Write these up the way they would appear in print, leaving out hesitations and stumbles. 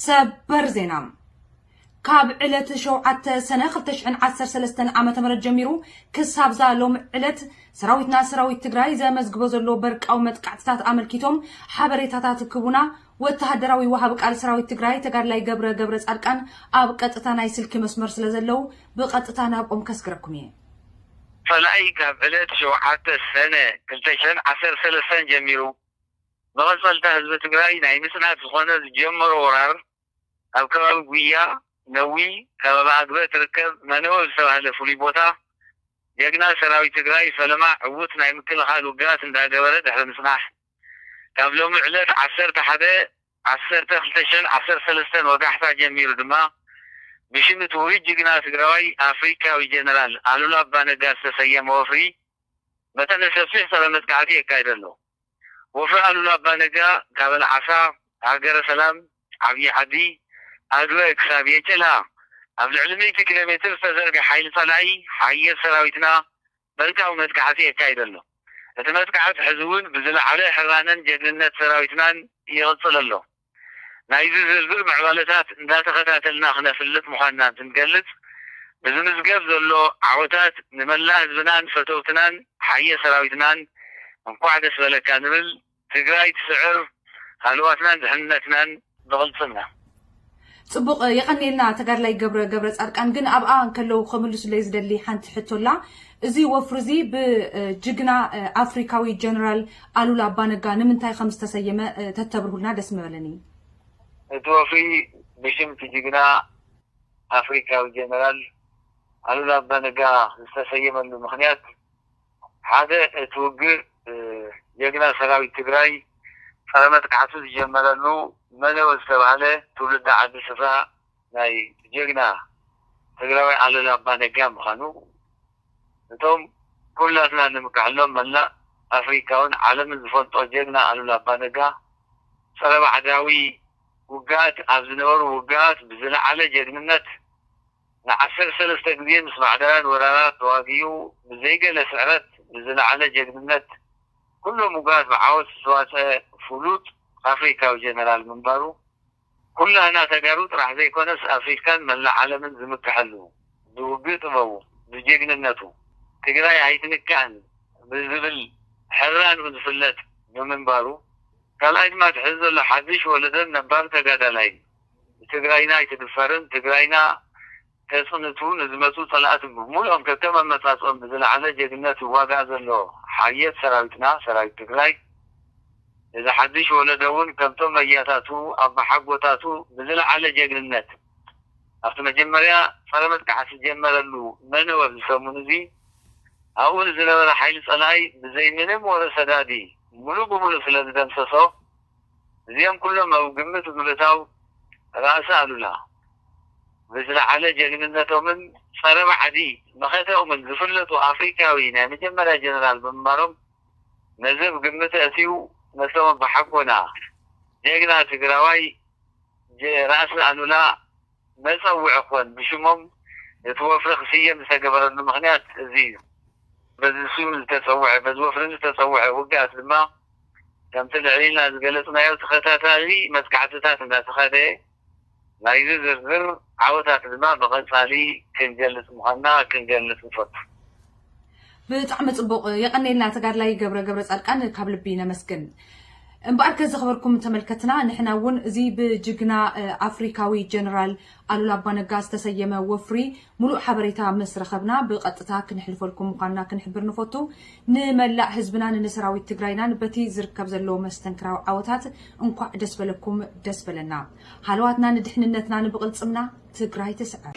ሰበር ዜና ካብ ዕለት ሸውዓተ ሰነ 2013 ዓመተ ምህረት ጀሚሩ ክሳብ ዛሎም ዕለት ሰራዊት ትግራይ ዘመዝግቦ ዘሎ በርቃው መጥቃዕትታት አመልኪቶም ሓበሬታታት ክቡና ወተሃደራዊ ወሃብ ቃል ሰራዊት ትግራይ ተጋድላይ ገብረ ጻድቃን ኣብ ቀጥታ ናይ ስልኪ መስመር ስለዘለው ብቀጥታ ናብኦም ከስግረኩም እየ ፈላይ ካብ ዕለት ሸውዓተ ሰነ 2013 ጀሚሩ መቐፀልታ ህዝቢ ትግራይ ናይ ምስናት ዝኾነ ዝጀመሮ ወራር ኣብ ከባቢ ጉያ ነዊ ከባቢ ኣግበ ትርከብ መንወ ዝተባህለ ፍሉይ ቦታ ጀግና ሰራዊት ትግራይ ፈለማ ዕውት ናይ ምክልኻል ውግኣት እንዳገበረ ድሕሪ ምጽናሕ ካብ ሎሚ ዕለት 11/10/2013 ወጋሕታ ጀሚሩ ድማ ብሽምት ውሩይ ጅግና ትግራዋይ ኣፍሪካዊ ጀነራል ኣሉላ ኣባነጋ ዝተሰየመ ወፍሪ መጠነ ሰፊሕ ፀረ መጥቃዕቲ የካይድ ኣሎ። ወፍሪ ኣሉላ ኣባነጋ ካብ ኣልዓሳ ሃገረ ሰላም ዓብዪ ዓዲ ኣግበ ክሳብ የጨላ ኣብ ልዕሊ 100 ኪሎ ሜትር ዝተዘርገ ሓይሊ ጸላኢ ሓየር ሰራዊትና በርቃዊ መጥቃዕቲ የካይድ ኣሎ። እቲ መጥቃዕቲ ሕዚ እውን ብዝለዓለ ሕራንን ጀግንነት ሰራዊትናን ይቕፅል ኣሎ። ናይዚ ዝርዝር ምዕባለታት እንዳተኸታተልና ክነፍልጥ ምዃንና እንትንገልጽ ብዝምዝገብ ዘሎ ዓወታት ንመላእ ህዝብናን ፈተውትናን ሓየር ሰራዊትናን እንኳዕ ደስ በለካ ንብል ትግራይ ትስዕር ሃልዋትናን ድሕንነትናን ብቕልጽና ጽቡቕ የቐኒልና ተጋድላይ ገብረ ጻድቃን ግን ኣብኣ እንከለው ከምልሱለይ ዝደሊ ሓንቲ ሕቶላ እዚ ወፍሪ እዚ ብጅግና ኣፍሪካዊ ጀነራል ኣሉላ ኣባነጋ ንምንታይ ከም ዝተሰየመ ተተብርሁልና ደስ ምበለኒ። እቲ ወፍሪ ብሽምቲ ጅግና ኣፍሪካዊ ጀነራል ኣሉላ ኣባነጋ ዝተሰየመሉ ምክንያት ሓደ እቲ ውግእ ጀግና ሰራዊት ትግራይ ፀረ መጥቃዕቲ ዝጀመረሉ መንወ ዝተባህለ ትውልድ ዓዲ ስፍራ ናይ ጀግና ትግራዋይ ኣሉላ ኣባነጋ ምዃኑ እቶም ኩላትና ንምክሐሎም መላእ ኣፍሪካውን ዓለምን ዝፈልጦ ጀግና ኣሉላ ኣባነጋ ፀረ ባዕዳዊ ውግኣት ኣብ ዝነበሩ ውግኣት ብዝለዓለ ጀግንነት ን13 ግዜ ምስ ባዕዳውያን ወራራት ተዋጊኡ ብዘይገለ ስዕረት ብዝለዓለ ጀግንነት ኩሎም ውግኣት ብዓወት ዝተዋፅአ ፍሉጥ ኣፍሪካዊ ጀነራል ምንባሩ ኩላህና ተጋሩ ጥራሕ ዘይኮነስ ኣፍሪካን መላእ ዓለምን ዝምክሐሉ ብውግእ ጥበቡ ብጀግንነቱ ትግራይ ኣይትንካእን ብዝብል ሕራን ዝፍለጥ ብምንባሩ ካልኣይ ድማ ትሕዚ ዘሎ ሓድሽ ወለደን ነባር ተጋዳላይ ትግራይና ኣይትድፈርን ትግራይና ተፅንቱ ንዝመፁ ፀላእቲ ብምሉኦም ከከም ኣመፃፅኦም ብዝለዓለ ጀግንነት ይዋጋእ ዘሎ ሓየት ሰራዊትና ሰራዊት ትግራይ እዚ ሓድሽ ወለዶ እውን ከምቶም መያታቱ ኣብ መሓጎታቱ ብዝለዓለ ጀግንነት ኣብቲ መጀመርያ ፀረ መጥቃዕቲ ዝጀመረሉ መንወ ዝሰሙን እዚ ኣብኡ ዝነበረ ሓይሊ ፀላኢ ብዘይ ምንም ወረሰዳዲ ሙሉእ ብሙሉእ ስለ ዝደምሰሶ እዚኦም ኩሎም ኣብ ግምት ብምእታው ራእሲ ኣሉላ ብዝለዓለ ጀግንነቶምን ፀረ ባዕዲ መኸተኦምን ዝፍለጡ ኣፍሪካዊ ናይ መጀመርያ ጀነራል ብምንባሮም ነዚ ብግምት ኣትዩ ነቶም ብሓጎና ጀግና ትግራዋይ ራእሲ ኣሉላ መፀውዒ ኮን ብሽሞም እቲ ወፍሪ ክስየም ዝተገበረሉ ምክንያት እዚ እዩ። በዚ ስም ዝተፀውዐ በዚ ወፍሪ ዝተፀውዐ ውግኣት ድማ ከምቲ ልዕሊና ዝገለፅናዮ ተኸታታሊ መጥቃዕትታት እንዳተኸደ ናይዚ ዝርዝር ዓወታት ድማ ብቐፃሊ ክንገልፅ ምዃንና ክንገልፅ ንፈቱ። ብጣዕሚ ጽቡቕ የቐኒልና ተጋድላይ ገብረ ጻድቃን ካብ ልቢ ነመስግን። እምበኣር ከዘኽበርኩም ተመልከትና ንሕና እውን እዚ ብጅግና ኣፍሪካዊ ጀነራል ኣሉላ ኣባነጋ ዝተሰየመ ወፍሪ ሙሉእ ሓበሬታ ምስ ረኸብና ብቐጥታ ክንሕልፈልኩም ምዃንና ክንሕብር ንፈቱ። ንመላእ ህዝብናን ንሰራዊት ትግራይናን በቲ ዝርከብ ዘሎ መስተንክራዊ ዓወታት እንኳዕ ደስ በለኩም ደስ በለና። ሃልዋትና ንድሕንነትና ንብቕልፅምና ትግራይ ትስዕር።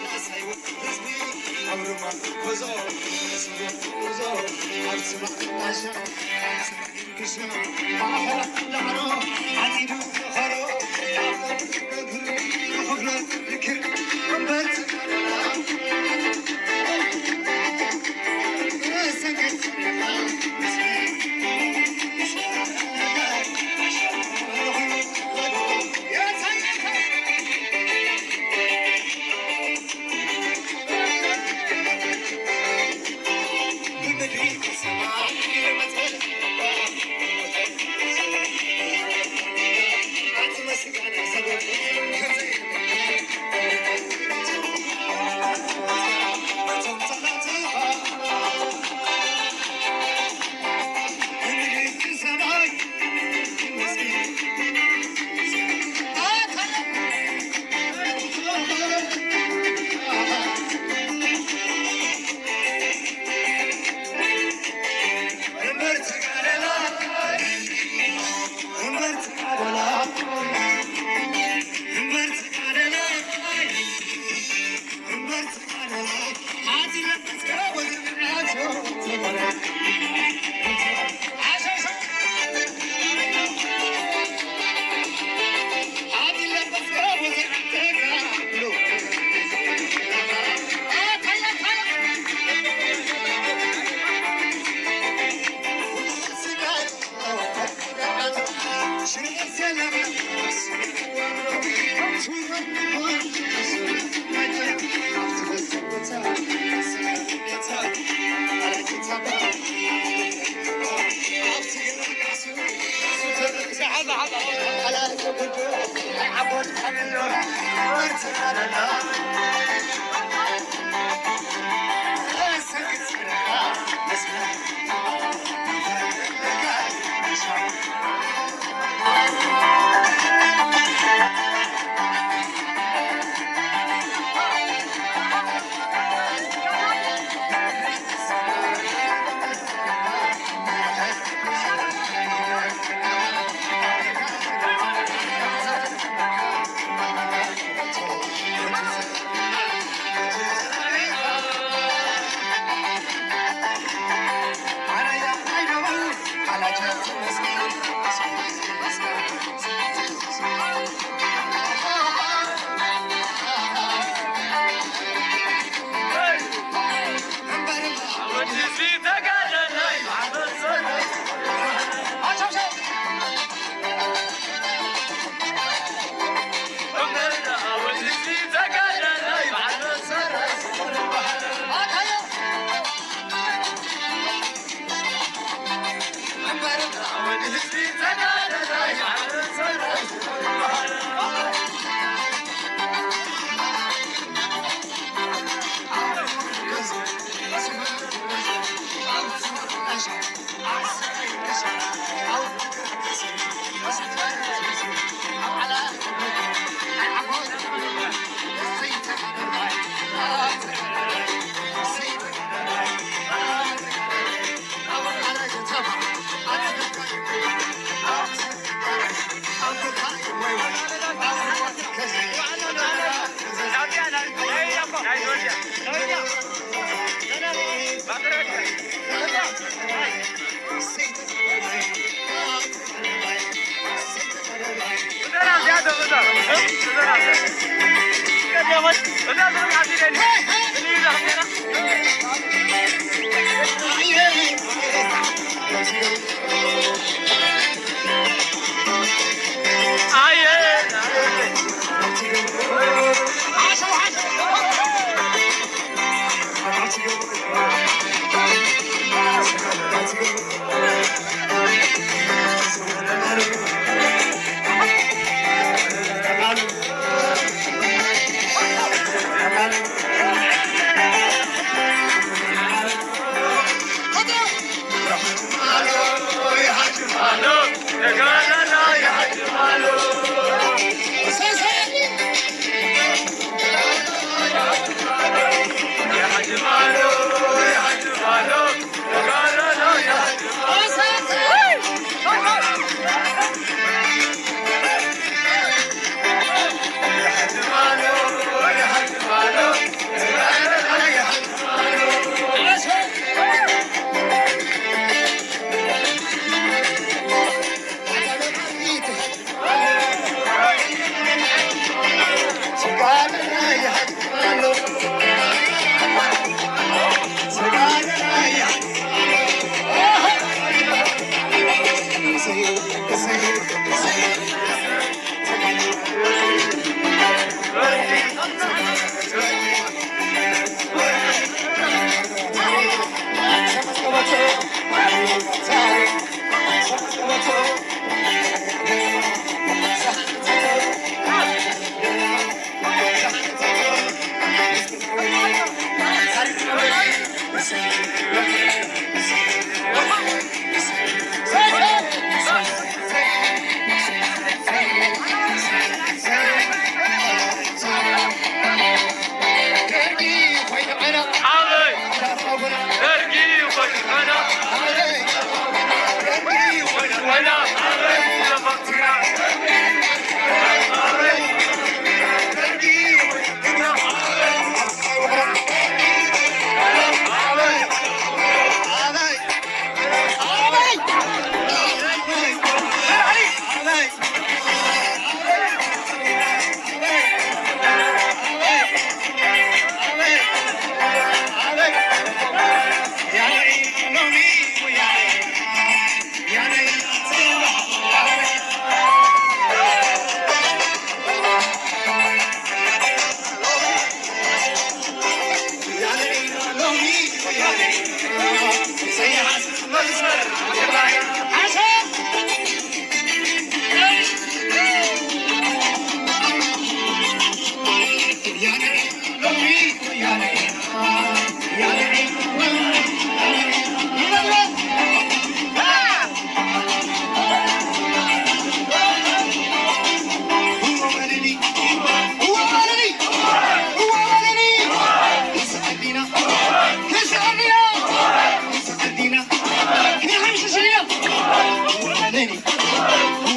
Thank you.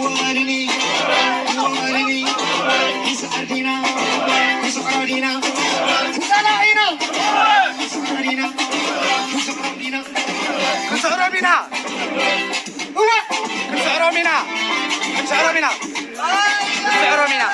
والني والني يسعدنا يسعدنا يسعدنا يسعدنا يسعدنا يسعدنا هو يسعدنا يسعدنا يسعدنا